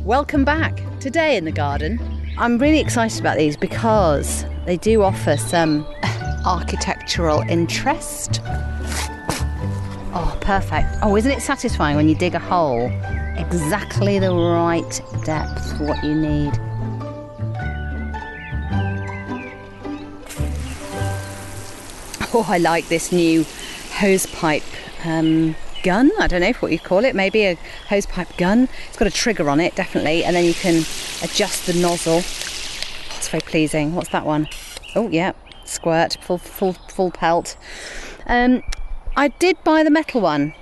Welcome back. Today in the garden, I'm really excited about these because they do offer some architectural interest. Oh, perfect. Oh, isn't it satisfying when you dig a hole exactly the right depth for what you need? Oh, I like this new hosepipe gun. I don't know what you call it, maybe a hosepipe gun. It's got a trigger on it, definitely, and then you can adjust the nozzle. Oh, it's very pleasing. What's that one? Oh yeah, squirt, full pelt. I did buy the metal one.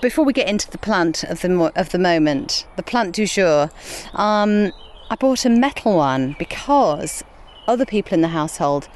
Before we get into the plant of the moment, the plant du jour, I bought a metal one because other people in the household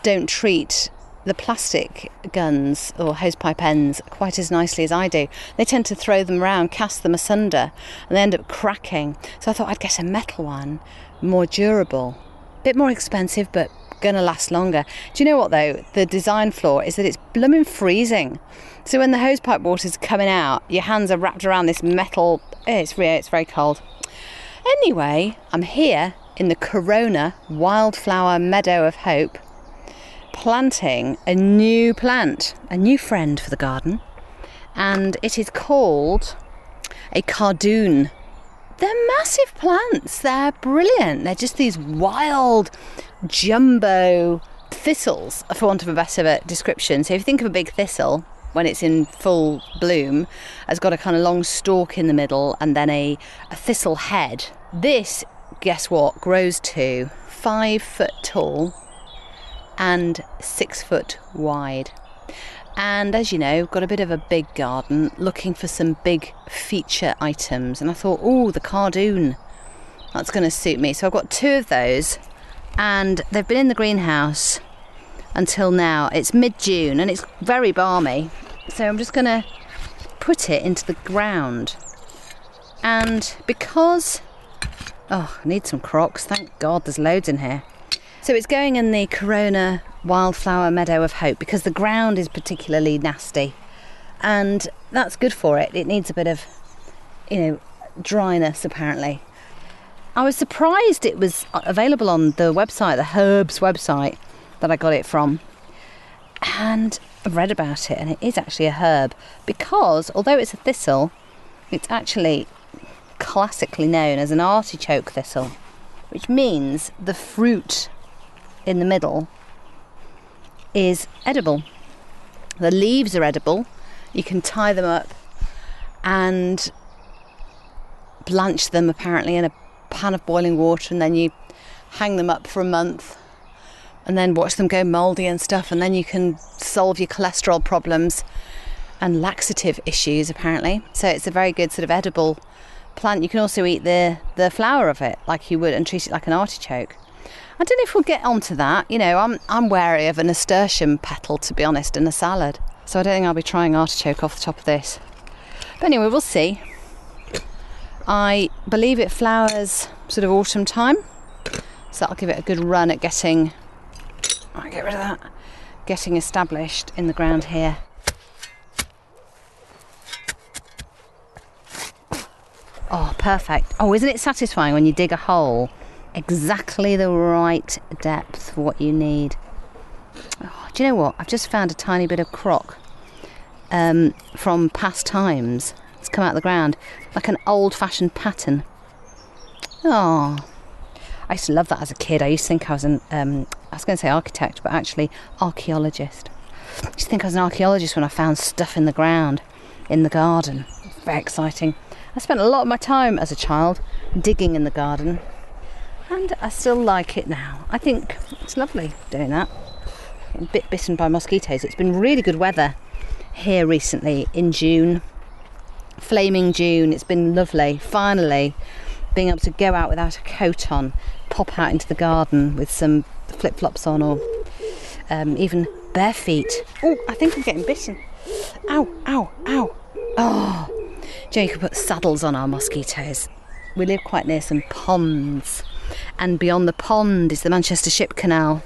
don't treat the plastic guns or hosepipe ends quite as nicely as I do. They tend to throw them around, cast them asunder, and they end up cracking. So I thought I'd get a metal one, more durable, a bit more expensive, but gonna last longer. Do you know what though? The design flaw is that it's blooming freezing. So when the hosepipe water's coming out, your hands are wrapped around this metal. It's very cold. Anyway, I'm here in the Corona Wildflower Meadow of Hope, planting a new plant, a new friend for the garden, and it is called a Cardoon. They're massive plants, they're brilliant, they're just these wild jumbo thistles, for want of a better description. So if you think of a big thistle when it's in full bloom, has got a kind of long stalk in the middle and then a thistle head. This, guess what, grows to 5 foot tall and 6 foot wide. And as you know, got a bit of a big garden, looking for some big feature items. And I thought, oh, the Cardoon, that's going to suit me. So I've got 2 of those, and they've been in the greenhouse until now. It's mid-June and it's very balmy. So I'm just going to put it into the ground. And because, oh, I need some crocs. Thank God there's loads in here. So it's going in the Corona Wildflower Meadow of Hope because the ground is particularly nasty, and that's good for it. It needs a bit of, dryness apparently. I was surprised it was available on the website, the Herbs website that I got it from, and I've read about it, and it is actually a herb because although it's a thistle, it's actually classically known as an artichoke thistle, which means the fruit in the middle is edible. The leaves are edible. You can tie them up and blanch them apparently in a pan of boiling water, and then you hang them up for a month and then watch them go mouldy and stuff, and then you can solve your cholesterol problems and laxative issues apparently. So it's a very good sort of edible plant. You can also eat the flower of it like you would and treat it like an artichoke. I don't know if we'll get onto that. I'm wary of a nasturtium petal, to be honest, in a salad. So I don't think I'll be trying artichoke off the top of this. But anyway, we'll see. I believe it flowers sort of autumn time. So that'll give it a good run at getting... I'll get rid of that. Getting established in the ground here. Oh, perfect. Oh, isn't it satisfying when you dig a hole exactly the right depth for what you need? Oh, do you know what? I've just found a tiny bit of crock from past times. It's come out of the ground like an old-fashioned pattern. Oh, I used to love that as a kid. I used to think I was I was going to say architect, but actually archaeologist. I used to think I was an archaeologist when I found stuff in the ground, in the garden. Very exciting. I spent a lot of my time as a child digging in the garden, and I still like it now. I think it's lovely doing that. A bit bitten by mosquitoes. It's been really good weather here recently in June. Flaming June. It's been lovely. Finally being able to go out without a coat on, pop out into the garden with some flip-flops on, or even bare feet. Oh, I think I'm getting bitten. Ow, ow, ow. Oh, do you know, you can put saddles on our mosquitoes. We live quite near some ponds, and beyond the pond is the Manchester Ship Canal,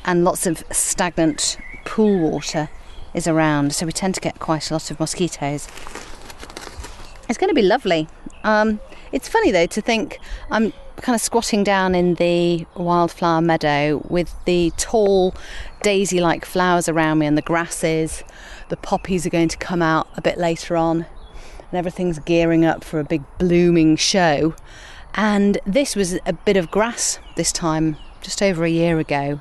and lots of stagnant pool water is around, so we tend to get quite a lot of mosquitoes. It's going to be lovely. It's funny though to think I'm kind of squatting down in the wildflower meadow with the tall daisy-like flowers around me and the grasses. The poppies are going to come out a bit later on and everything's gearing up for a big blooming show. And this was a bit of grass this time, just over a year ago,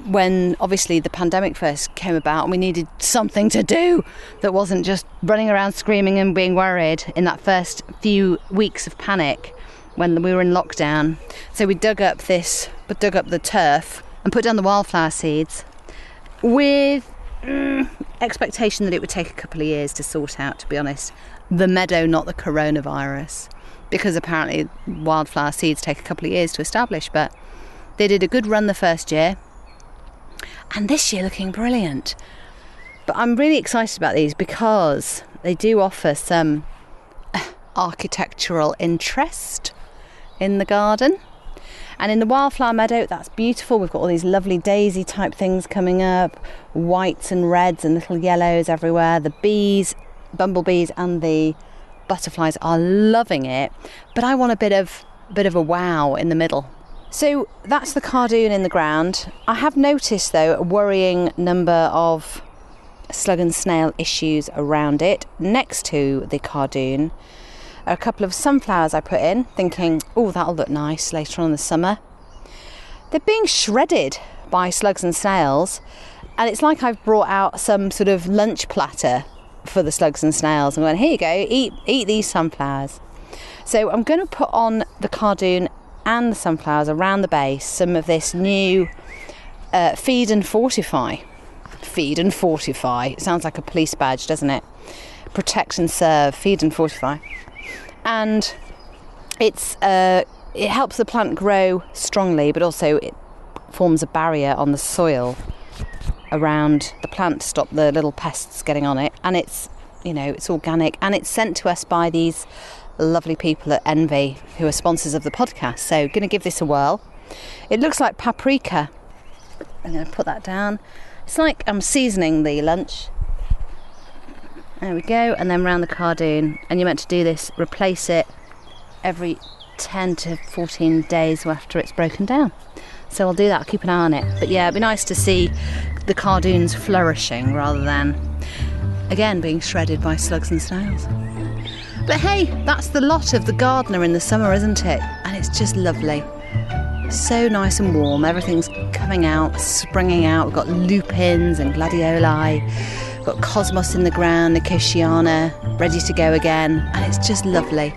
when obviously the pandemic first came about and we needed something to do that wasn't just running around screaming and being worried in that first few weeks of panic when we were in lockdown. So we dug up the turf and put down the wildflower seeds with expectation that it would take a couple of years to sort out, to be honest. The meadow, not the coronavirus, because apparently wildflower seeds take a couple of years to establish, but they did a good run the first year. And this year looking brilliant. But I'm really excited about these because they do offer some architectural interest in the garden. And in the wildflower meadow, that's beautiful. We've got all these lovely daisy type things coming up, whites and reds and little yellows everywhere. The bees, bumblebees and the butterflies are loving it. But I want a bit of a wow in the middle. So that's the cardoon in the ground. I have noticed though a worrying number of slug and snail issues around it. Next to the cardoon are a couple of sunflowers I put in, thinking, oh, that'll look nice later on in the summer. They're being shredded by slugs and snails, and it's like I've brought out some sort of lunch platter for the slugs and snails. I'm going, here you go, eat these sunflowers. So I'm going to put on the cardoon and the sunflowers around the base some of this new feed and fortify. Feed and fortify. It sounds like a police badge, doesn't it? Protect and serve, feed and fortify. And it helps the plant grow strongly, but also it forms a barrier on the soil around the plant to stop the little pests getting on it. And it's organic, and it's sent to us by these lovely people at Envy who are sponsors of the podcast. So going to give this a whirl. It looks like paprika. I'm going to put that down. It's like I'm seasoning the lunch. There we go. And then round the cardoon. And you're meant to do this, replace it every 10 to 14 days after it's broken down. So I'll do that, I'll keep an eye on it. But yeah, it'd be nice to see the cardoons flourishing rather than, again, being shredded by slugs and snails. But hey, that's the lot of the gardener in the summer, isn't it? And it's just lovely. So nice and warm. Everything's coming out, springing out. We've got lupins and gladioli. We've got cosmos in the ground, nicotiana, ready to go again. And it's just lovely.